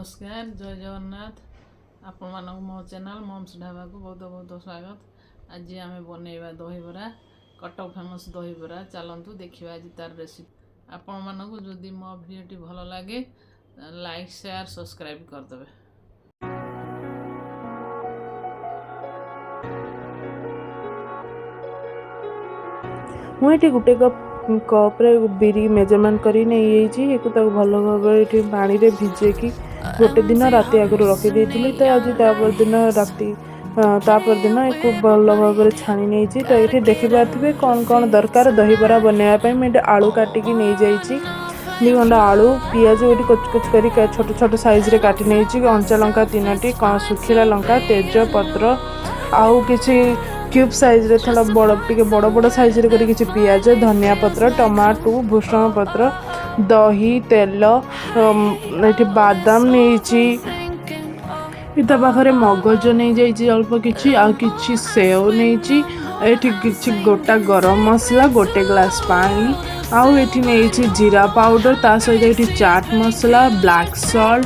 नमस्कार जय जगन्नाथ आपण मानक मो चैनल मम्स ढाबा को बहुत बहुत स्वागत। आज आम बनैबा दहीबरा कटक फेमस दहीबरा चलतु देखा आज तार रेसिपी। आपण मानक जदि मो भिडियोटी भल लगे लाइक शेयर सब्सक्राइब करदे। मुझे गोटे कप्रे बिरी मेजरमेंट कर भल भाव पानी रे भिजे कि गोटे दिन राति आगु रखी तो आज दिन राति तापर दिन एक भल भाव छाणी नहीं तो ये देखिपे कौन कौन दरकार दहीबरा बनवाई मुझे आलू काटिकी नहीं जाइए 2 खंड आलू पियाज ये कुच कुच कर छोट छोट साइज रे काटी नहीं कंचा लंका 3टी सुखिला लंका तेज पत्र आउ किसी क्यूब साइज रे थोड़ा बड़ बड़ साइज रे करी किछि पियाज धनिया पत्र टमाटो भूषण पत्र दही तेल एठी बादाम नेइछि इता पाखरे मगज नहीं जाइछि अल्प किछि आ किछि सेव नेइछि एठी किछि गोटा गरम मसला गोटे ग्लास पानी आउ एठी नेइछि जीरा पाउडर ता सहित एठी चाट मसला ब्लैक सॉल्ट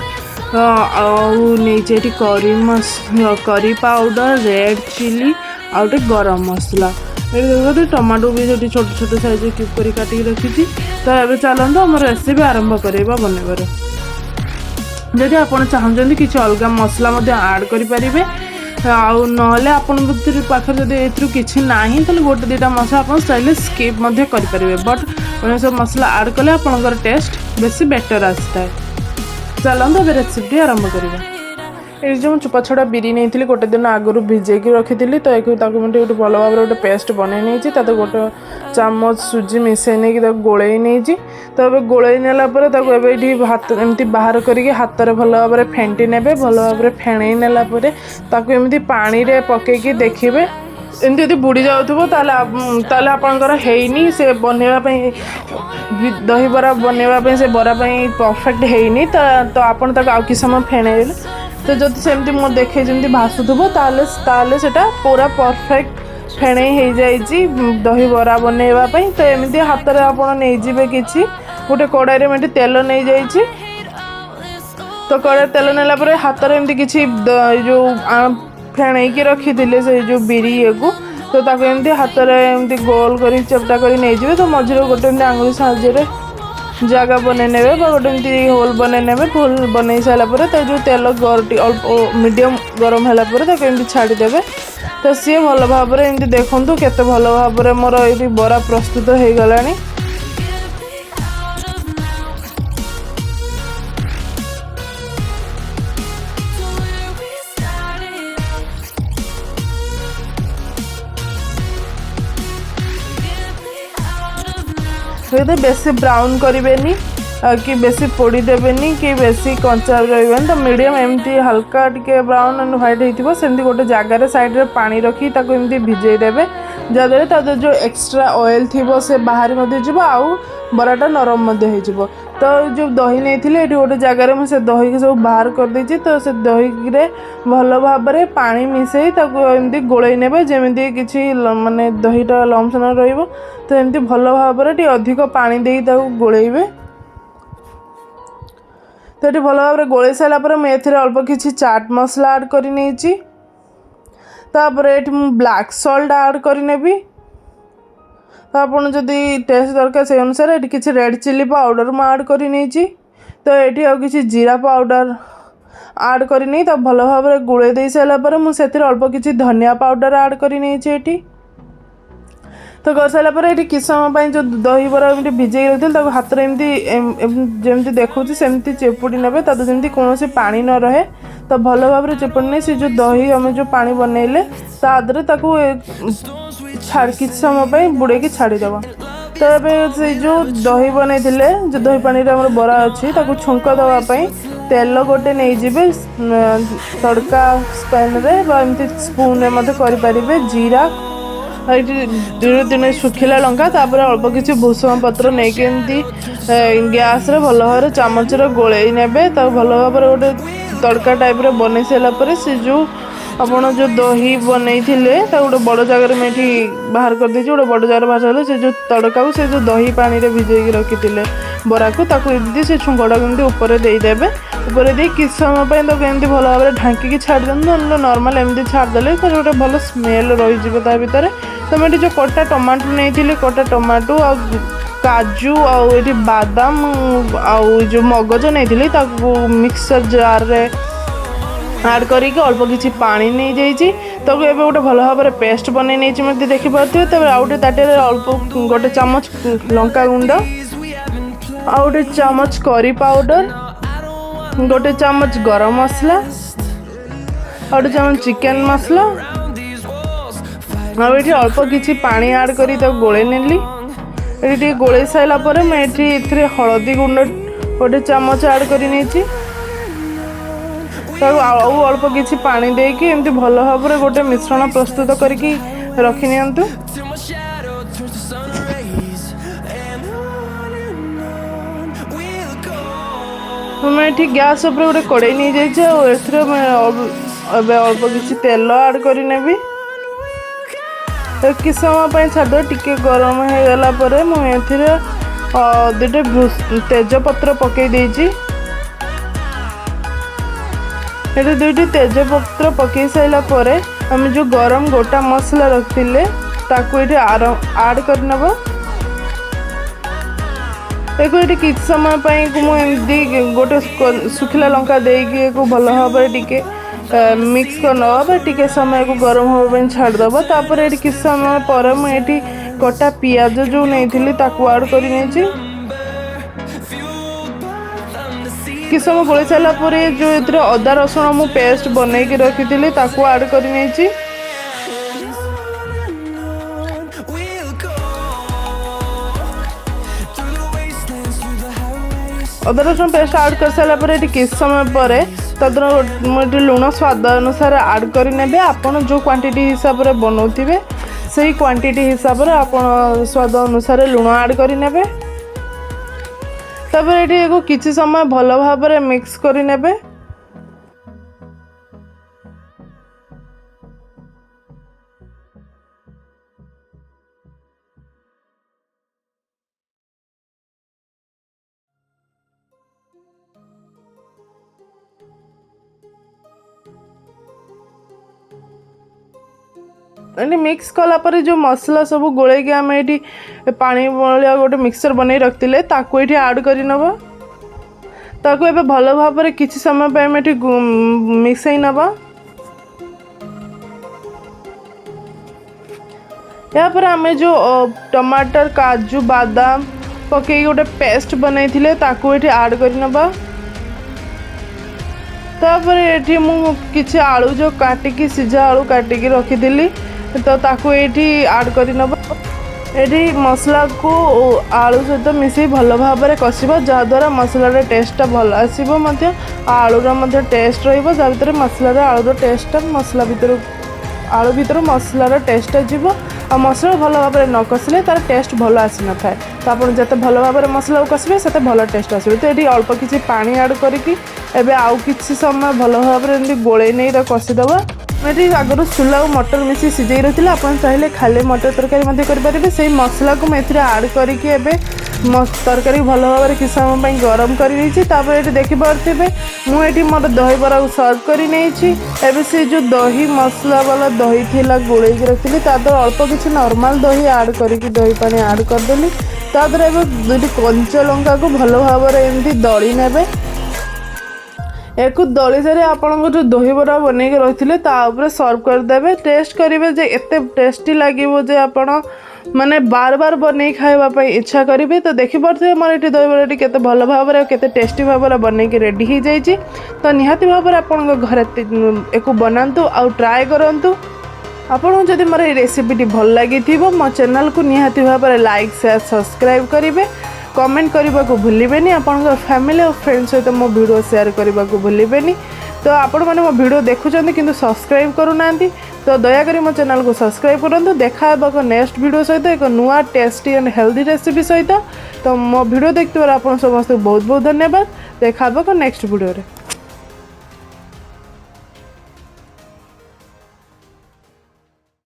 आउ नेइछि एठी करी पाउडर रेड चिली आउटे गरम मसला ये टमाटो भी जो छोट छोट साइज क्यूब कर काटिकी रखी। तो ये चलते आम रेसिपी आरंभ करवा बनइबार। जदि आप चाहते कि अलग मसला आड करें आउ ना आपण पाखे जब किसी ना तो गोटे 2टा मसला आप स्टाइल स्किप करें बट सब मसला आड कले आपंकर टेस्ट बेसी बेटर आसता है। चलते अब रेसिपी आरंभ करवा। ये जो चुपा छड़ा बिरी नहीं गोटे दिन आगु भिजेक रखी तो एक गोटे भल भाव गोटे पेस्ट बन नहीं गोटे चामच सुजी मिसई नहीं गोलई नहीं तो ये गोलई नालापर हाथ एमती बाहर करके हाथ में भल भाव फेंटी ने भल भाव फेणई नालापर एमती पानी रे पकईकी देखिए एमती यदि बुड़ी जाऊँ ताले आपणकर हैनी से बनवाई दहीबरा बनवाई से बरापाई परफेक्ट हैनी तो आपन तक आउ कि समय फेणेले तो जब सेमती मो देखे जमी भासुथबो ताले सेटा पूरा परफेक्ट फेणई हो जाइए दहीबरा बनवाई। तो एमती हाथ में आपड़ नहीं किसी गोटे कड़ाई में तेल नहीं जाइए तो कड़ाई तेल नेला हाथ में एमती किसी जो फेणईकी रखी से जो बिरी को तो एमती हाथ में एमती गोल कर चेपटा कर नहीं तो मझे गोटे आंगुली साहाय्य जगह बनने गोटे एमती होल बनने होल बन सारापर तो जो तेल अल्प मीडियम गरम है छाड़देवे तो सी भल भाव एमती देखूँ केते भल भाव मोर ये बरा प्रस्तुत हो गला। बेसी ब्राउन करेंगे कि बेसी पोड़ी देवेनी कि बेसी कंचा रही तो मीडियम एमती हल्का टिके ब्राउन एंड व्हाइट होती गोटे जगार साइड रे पानी रखी एमती भिजे देवे जहाँद्वारा जो एक्स्ट्रा ऑयल थी से बाहरी आउ बराटा नरम हो तो जो दही नहीं ये गोटे जगार मुझे दही की सब बाहर कर देती तो से दही रे भल भाव पानी मिसई एमती गोलई ने जमी किसी माने दहीटा लम्स न रही तो एमती भल भाव अधिक पानी दे गोलैबे तो ये भल भाव गोलई सारापर मुझे अल्प किसी चाट मसला आड कर नहीं तापर ये ब्लैक सॉल्ट आड करनेबी तो आपन जदि टेस्ट दरकार से अनुसार ये किसी रेड चिली पाउडर मैं आड कर नहीं तो ये आ किसी जीरा पाउडर आड कर नहीं तो भल भाव गोलई दे सारापर मुझे अल्प किसी धनिया पाउडर आड कर नहीं तो कर सारापर ये किस समय जो दहीबरा भिजे रखी हाथ में एमती जमी देखुची सेमती चेपुड़ी ने जमी कौन पानी न रहे तो भल भाव चेपुड़ी नहीं से जो दही आम जो पानी बनइले तादरे किसी समय बुड़े छाड़ीदेव। तो ये से जो दही बनई जो दही पानी बरा अच्छी छुंक देवाई तेल गोटे नहीं जीवे तड़का स्पैन रे एमती स्पून रे करें जीरा दिन सुखिला लंका तापर अल्प किसी भूषण पत्र नहीं कि गैस रे भल भाव चामच गोलई ने तो भल भाव गोटे तड़का टाइप रे बन सारापर से जो आपड़ जो दही बनई गोटे बड़ जगार में बाहर कर गोटे बड़ जगार बाहर से जो तड़का को से जो दही पानी रे भिजे रखी बरा को से छुंकटा केमती ऊपर देदेवे ऊपर दे कि समय पे तो एमती भल भाव ढांकी छाड़ी दिखाँ नर्माल एमती छाड़देले तो गोटे भल स्मेल रही भितर। तो मुझे जो कटा टमाटो नहीं कटा टमाटो आ काजू आउे बादाम आउ जो मगज नहीं मिक्सर जार रे आड करके अल्प किसी पानी नहीं जाइए तो ये गोटे भल भाव में पेस्ट बन नहीं देखिपे। तब आउटे ताटे अल्प गोटे चामच लंका गुंड आ गोटे चामच करी पाउडर गोटे चामच गरम मसला गोटे चामच चिकेन मसला आठ अल्प किसी पानी आड कर गोले नेली। ये गोले सारापर मुझे हलदी गुंड गोटे चामच आड कर अल्प किसी पानी देकी एमती भल भाव में गोटे मिश्रण प्रस्तुत करके रखी नियंतु। मैं ये गैस उपर गोटे कड़े नहीं जाइए अल्प किसी तेल आड कर कि समय छाड़ टिके गरम हो गला मुझे दुटे तेजपत्र पकई देजी। ये दुईटी तेजपत्र पकई सारापर आम जो गरम गोटा मसला रखिले ताकू ये आड करनब। देखो ये किसी समय मुझे गोटे सुखिला लंका देकी भल भाव टिके मिक्स करनब टिके समय को गरम होगा छाड़देव। तापर ये किसी समय पर मुझे कटा पियाज जो नहीं ताकू आड कर कि समय गोली सारापर जो ये अदा रसुण मु पेस्ट बनईकी रखी ताकू आड कर अदा रसुण पेस्ट आड कर सारापर ये किसी समय पर तदर लुण स्वाद अनुसार आड करने आपन जो क्वांटिटी हिसाब से बनाऊे से क्वांटिटी हिसाब से आपन स्वाद अनुसार लुण आड करने। तब ये किसी समय भल भाव में मिक्स करने। मिक्स कलापर जो मसला सब गोले आम ये पानी भाया गोटे मिक्सचर बनई रखी ये आड कर ताकू ए भल भाव में किसी समय पे मिक्सई नवा। यापर आम जो टमाटर काजू बादाम पकई गोटे पेस्ट बनई ताकू ये आड कर नवा। तापर ये किसी आलू जो काटिकी सिझा आलू काटिकी रखी तो ताकू ये आड कर नब। ये मसला को आलू सहित मिसई भल भाव में कषिब जहाद्वारा मसलार टेस्टा भल आसो आलूर टेस्ट रही मसलार आलूर टेस्टा मसला भर आलू भर मसलार टेस्टा जीव आ मसला भल भाव में न कषिले तार टेस्ट भल आसी न था। तो आप जिते भल भाव में मसला को कषिबे से भल टेस्ट आसो। तो ये अल्प किसी पानी आड करके आउ किसी समय भल भाव में गोले नहीं कषिदेव। मैं आगुरी चूला और मटर मिसी सीझे रही आप चाहिए खाली मटर तरकारी करेंगे से मसला को मुझे आड करके तरकारी भल भाव में किसी समय गरम कर देखिपे मुझे मोर दही बरा को सर्व कर से जो दही मसला वाला दही थी गोल रखी तादर अल्प किसी नॉर्मल दही आड करके दही पानी आड करदेली। तादर दुटी कंचा लंका को भल भाव में एमती दली ने एक दली सारे आपन जो दही बरा बनई रखी सर्व करदे। टेस्ट करेंगे जे एते टेस्टी लगे जे आपण माने बार बार बन खावाई इच्छा करेंगे। तो देखिपे मोर ये दही बराटी केते भल भाव में केते टेस्टी भाव में बनई रेडी हो जाइए। तो निहाती भाव में आपण घर एक बनातु आउ ट्राए करूँ। आपको जदि मोर ये रेसिपीटी भल लगी मो चैनल को निहाती भाव में लाइक शेयर सब्सक्राइब करेंगे कमेंट करने को भूलें। आपण फैमिली और फ्रेंड्स सहित मो वीडियो शेयर करने को भूलें। तो आपण मैंने मो वीडियो देखुं किंतु सब्सक्राइब करूना तो दयाकोरी मो चैनल को सब्सक्राइब करूँ। देखा एक नेक्स्ट वीडियो सहित एक नुआ टेस्टी एंड हेल्दी रेसिपी सहित। तो मो वीडियो देखते आप समस्त बहुत बहुत धन्यवाद। देखा नेक्स्ट वीडियो रे।